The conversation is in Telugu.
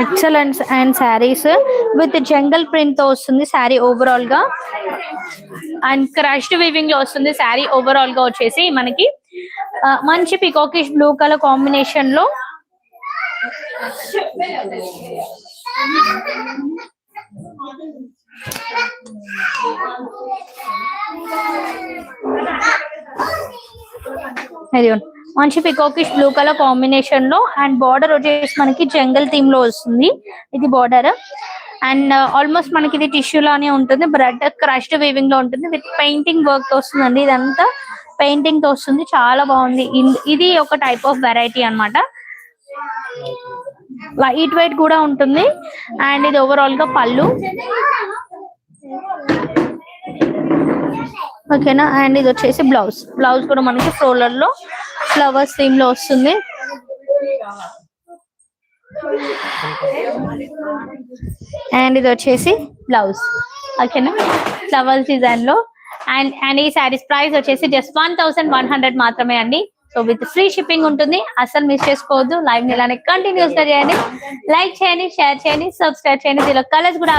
Excellent and saris with jungle print తో వస్తుంది శారీ ఓవరాల్ గా, అండ్ క్రష్డ్ వీవింగ్ లో వస్తుంది శారీ ఓవరాల్ గా వచ్చేసి మనకి మంచి పికాకిష్ బ్లూ కలర్ కాంబినేషన్ లో మంచి పికాకిష్ బ్లూ కలర్ కాంబినేషన్ లో, అండ్ బార్డర్ వచ్చేసి మనకి జంగల్ థీమ్ లో వస్తుంది ఇది బార్డర్. అండ్ ఆల్మోస్ట్ మనకి ఇది టిష్యూ లానే ఉంటుంది, బ్రెడ్ క్రష్డ్ వీవింగ్ లో ఉంటుంది విత్ పెయింటింగ్ వర్క్ తో వస్తుందండి. ఇదంతా పెయింటింగ్ తో వస్తుంది, చాలా బాగుంది. ఇది ఒక టైప్ ఆఫ్ వెరైటీ అన్నమాట. లైట్ వెయిట్ కూడా ఉంటుంది. అండ్ ఇది ఓవరాల్ గా పళ్ళు, ఓకేనా. అండ్ ఇది వచ్చేసి బ్లౌజ్. బ్లౌజ్ కూడా మనకి ఫ్లోరల్ లో ఫ్లవర్స్ థీమ్ లో వస్తుంది. అండ్ ఇది వచ్చేసి బ్లౌజ్, ఓకేనా, ఫ్లవర్స్ డిజైన్ లో. అండ్ ఈ శారీస్ ప్రైస్ వచ్చేసి జస్ట్ 1100 మాత్రమే అండి. సో విత్ ఫ్రీ షిప్పింగ్ ఉంటుంది, అసలు మిస్ చేసుకోవద్దు. లైవ్ ని ఇలానే కంటిన్యూస్ గా చేయండి, లైక్ చేయండి, షేర్ చేయండి, సబ్స్క్రైబ్ చేయండి. దీనిలో కలర్స్ కూడా